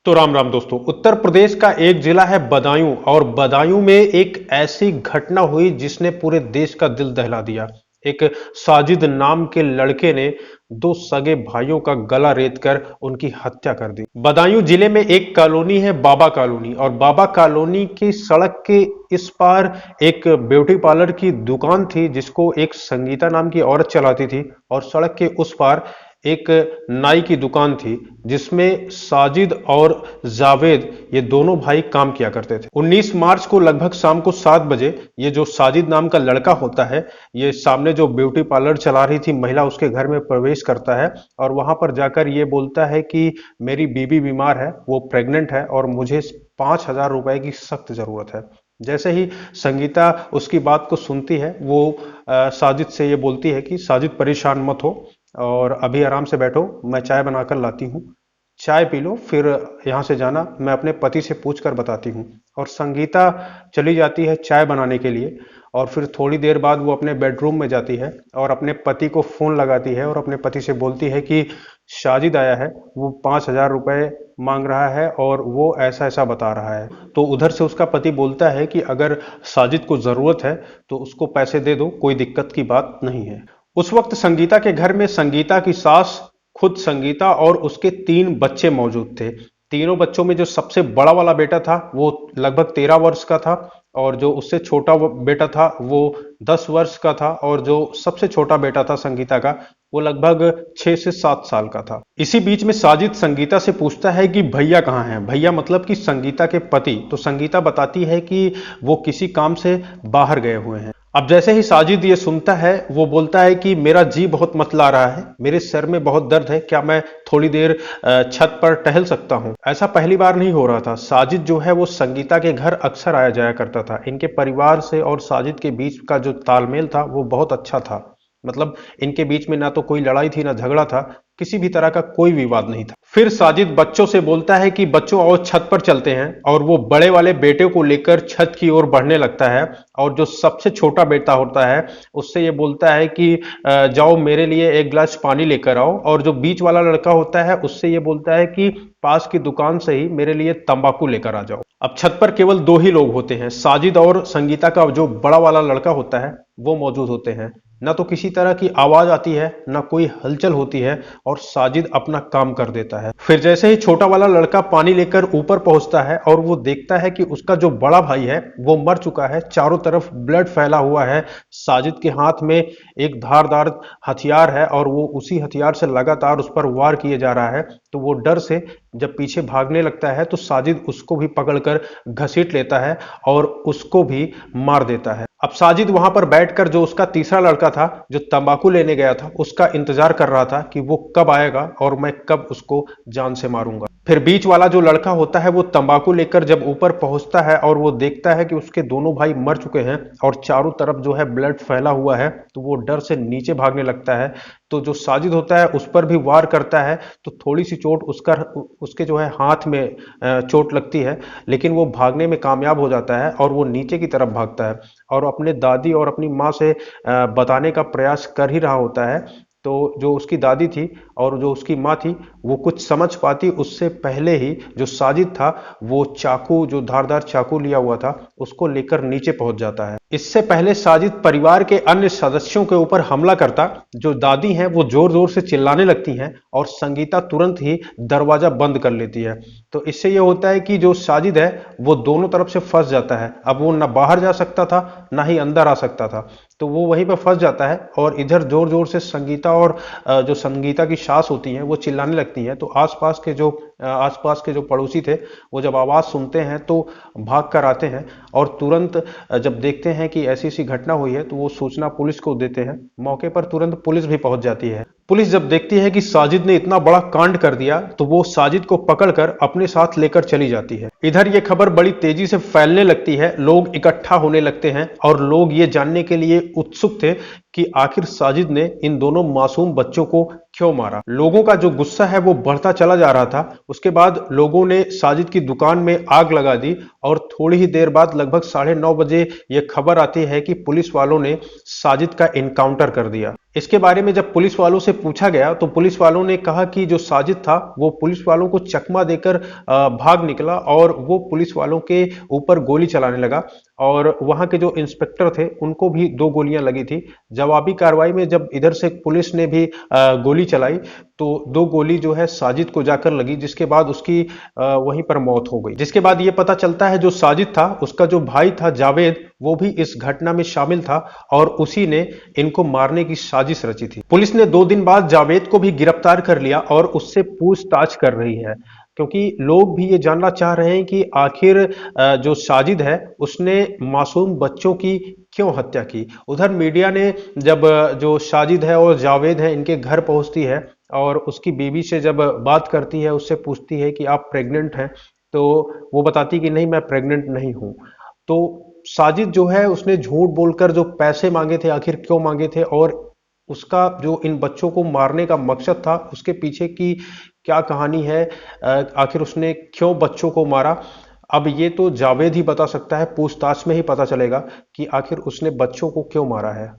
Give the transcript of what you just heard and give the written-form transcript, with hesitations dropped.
तो राम राम दोस्तों। उत्तर प्रदेश का एक जिला है बदायूं और बदायूं में एक ऐसी घटना हुई जिसने पूरे देश का दिल दहला दिया। एक साजिद नाम के लड़के ने दो सगे भाइयों का गला रेतकर उनकी हत्या कर दी। बदायूं जिले में एक कॉलोनी है बाबा कॉलोनी और बाबा कॉलोनी की सड़क के इस पार एक ब्यूटी पार्लर की दुकान थी जिसको एक संगीता नाम की औरत चलाती थी और सड़क के उस पार एक नाई की दुकान थी जिसमें साजिद और जावेद ये दोनों भाई काम किया करते थे। 19 मार्च को लगभग शाम को 7 बजे ये जो साजिद नाम का लड़का होता है ये सामने जो ब्यूटी पार्लर चला रही थी महिला उसके घर में प्रवेश करता है और वहां पर जाकर ये बोलता है कि मेरी बीबी बीमार है, वो प्रेग्नेंट है और मुझे 5,000 रुपए की सख्त जरूरत है। जैसे ही संगीता उसकी बात को सुनती है वो साजिद से ये बोलती है कि साजिद परेशान मत हो और अभी आराम से बैठो, मैं चाय बनाकर लाती हूँ, चाय पी लो फिर यहाँ से जाना, मैं अपने पति से पूछ कर बताती हूँ। और संगीता चली जाती है चाय बनाने के लिए और फिर थोड़ी देर बाद वो अपने बेडरूम में जाती है और अपने पति को फोन लगाती है और अपने पति से बोलती है कि साजिद आया है, वो 5,000 रुपए मांग रहा है और वो ऐसा ऐसा बता रहा है। तो उधर से उसका पति बोलता है कि अगर साजिद को जरूरत है तो उसको पैसे दे दो, कोई दिक्कत की बात नहीं है। उस वक्त संगीता के घर में संगीता की सास, खुद संगीता और उसके 3 बच्चे मौजूद थे। तीनों बच्चों में जो सबसे बड़ा वाला बेटा था वो लगभग 13 वर्ष का था और जो उससे छोटा बेटा था वो 10 वर्ष का था और जो सबसे छोटा बेटा था संगीता का वो लगभग 6 से 7 साल का था। इसी बीच में साजिद संगीता से पूछता है कि भैया कहाँ हैं। भैया मतलब कि संगीता के पति। तो संगीता बताती है कि वो किसी काम से बाहर गए हुए हैं। अब जैसे ही साजिद ये सुनता है वो बोलता है कि मेरा जी बहुत मतला रहा है, मेरे सर में बहुत दर्द है, क्या मैं थोड़ी देर छत पर टहल सकता हूँ। ऐसा पहली बार नहीं हो रहा था। साजिद जो है वो संगीता के घर अक्सर आया जाया करता था। इनके परिवार से और साजिद के बीच का जो तालमेल था वो बहुत अच्छा था। मतलब इनके बीच में ना तो कोई लड़ाई थी ना झगड़ा था, किसी भी तरह का कोई विवाद नहीं था। फिर साजिद बच्चों से बोलता है कि बच्चों आओ छत पर चलते हैं और वो बड़े वाले बेटे को लेकर छत की ओर बढ़ने लगता है और जो सबसे छोटा बेटा होता है उससे ये बोलता है कि जाओ मेरे लिए एक गिलास पानी लेकर आओ और जो बीच वाला लड़का होता है उससे ये बोलता है कि पास की दुकान से ही मेरे लिए तंबाकू लेकर आ जाओ। अब छत पर केवल 2 ही लोग होते हैं, साजिद और संगीता का जो बड़ा वाला लड़का होता है वो मौजूद होते हैं। ना तो किसी तरह की आवाज आती है ना कोई हलचल होती है और साजिद अपना काम कर देता है। फिर जैसे ही छोटा वाला लड़का पानी लेकर ऊपर पहुंचता है और वो देखता है कि उसका जो बड़ा भाई है वो मर चुका है, चारों तरफ ब्लड फैला हुआ है, साजिद के हाथ में एक धारदार हथियार है और वो उसी हथियार से लगातार उस पर वार किए जा रहा है। तो वो डर से जब पीछे भागने लगता है तो साजिद उसको भी पकड़कर घसीट लेता है और उसको भी मार देता है। अब साजिद वहां पर बैठकर जो उसका तीसरा लड़का था जो तंबाकू लेने गया था उसका इंतजार कर रहा था कि वो कब आएगा और मैं कब उसको जान से मारूंगा। फिर बीच वाला जो लड़का होता है वो तंबाकू लेकर जब ऊपर पहुंचता है और वो देखता है कि उसके दोनों भाई मर चुके हैं और चारों तरफ जो है ब्लड फैला हुआ है तो वो डर से नीचे भागने लगता है। तो जो साजिद होता है उस पर भी वार करता है तो थोड़ी सी चोट उसके जो है हाथ में चोट लगती है, लेकिन वो भागने में कामयाब हो जाता है और वो नीचे की तरफ भागता है और अपने दादी और अपनी माँ से बताने का प्रयास कर ही रहा होता है। तो जो उसकी दादी थी और जो उसकी माँ थी वो कुछ समझ पाती उससे पहले ही जो साजिद था वो चाकू, जो धारदार चाकू लिया हुआ था, उसको लेकर नीचे पहुंच जाता है। इससे पहले साजिद परिवार के अन्य सदस्यों के ऊपर हमला करता, जो दादी हैं वो जोर जोर से चिल्लाने लगती हैं और संगीता तुरंत ही दरवाजा बंद कर लेती है। तो इससे यह होता है कि जो साजिद है वो दोनों तरफ से फंस जाता है। अब वो ना बाहर जा सकता था ना ही अंदर आ सकता था, तो वो वहीं पर फंस जाता है और इधर जोर जोर से संगीता और जो संगीता की सास होती हैं वो चिल्लाने लगती हैं। तो आसपास के जो पड़ोसी थे वो जब आवाज सुनते हैं तो भाग कर आते हैं और तुरंत जब देखते हैं कि ऐसी ऐसी घटना हुई है तो वो सूचना पुलिस को देते हैं। मौके पर तुरंत पुलिस भी पहुंच जाती है। पुलिस जब देखती है कि साजिद ने इतना बड़ा कांड कर दिया तो वो साजिद को पकड़कर अपने साथ लेकर चली जाती है। इधर ये खबर बड़ी तेजी से फैलने लगती है, लोग इकट्ठा होने लगते हैं और लोग ये जानने के लिए उत्सुक थे कि आखिर साजिद ने इन दोनों मासूम बच्चों को क्यों मारा। लोगों का जो गुस्सा है वो बढ़ता चला जा रहा था। उसके बाद लोगों ने साजिद की दुकान में आग लगा दी और थोड़ी ही देर बाद लगभग 9:30 बजे ये खबर आती है कि पुलिस वालों ने साजिद का एनकाउंटर कर दिया। इसके बारे में जब पुलिस वालों से पूछा गया तो पुलिस वालों ने कहा कि जो साजिद था वो पुलिस वालों को चकमा देकर भाग निकला और वो पुलिस वालों के ऊपर गोली चलाने लगा और वहां के जो इंस्पेक्टर थे उनको भी दो गोलियां लगी थी। जवाबी कार्रवाई में जब इधर से पुलिस ने भी गोली चलाई तो दो गोली जो है साजिद को जाकर लगी, जिसके बाद उसकी वहीं पर मौत हो गई। जिसके बाद ये पता चलता है जो साजिद था उसका जो भाई था जावेद वो भी इस घटना में शामिल था और उसी ने इनको मारने की साजिश रची थी। पुलिस ने 2 दिन बाद जावेद को भी गिरफ्तार कर लिया और उससे पूछताछ कर रही है, क्योंकि लोग भी ये जानना चाह रहे हैं कि आखिर जो साजिद है उसने मासूम बच्चों की क्यों हत्या की। उधर मीडिया ने जब जो साजिद है और जावेद है इनके घर पहुंचती है और उसकी बीवी से जब बात करती है, उससे पूछती है कि आप प्रेग्नेंट हैं, तो वो बताती कि नहीं मैं प्रेग्नेंट नहीं हूं। तो साजिद जो है उसने झूठ बोलकर जो पैसे मांगे थे, आखिर क्यों मांगे थे और उसका जो इन बच्चों को मारने का मकसद था उसके पीछे की क्या कहानी है, आखिर उसने क्यों बच्चों को मारा। अब ये तो जावेद ही बता सकता है, पूछताछ में ही पता चलेगा कि आखिर उसने बच्चों को क्यों मारा है।